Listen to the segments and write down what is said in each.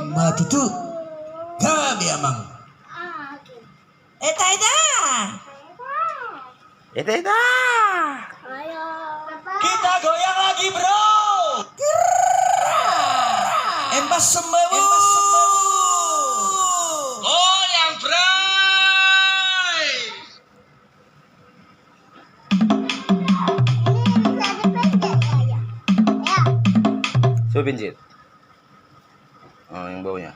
matutu gabi amang. Eta. Kita goyang lagi bro. Embas sembabu. Goyang bray. Coba pincit. Oh, yang bawahnya.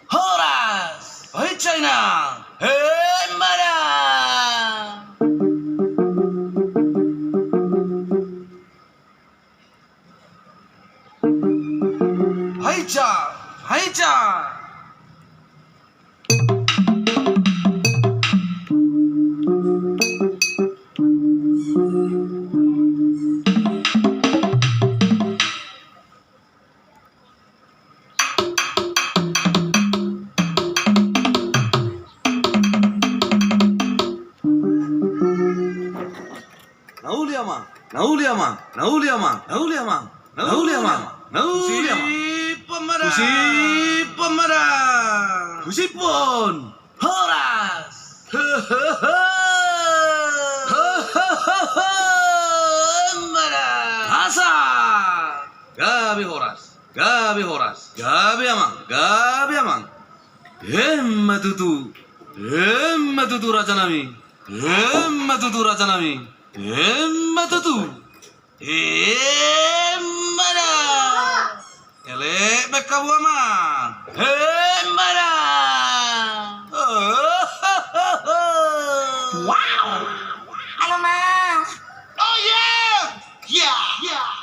Horas. Hai China. Hei Mara. Hai Cha. Kusi pemarang. Kusipun. Horas. Marang. Asa. Gabi horas. Gabi amang. Matutu raja nami. Matutu. Mana? Elek bekabu aman. Mana? Wow. Halo Mas. Oh yeah.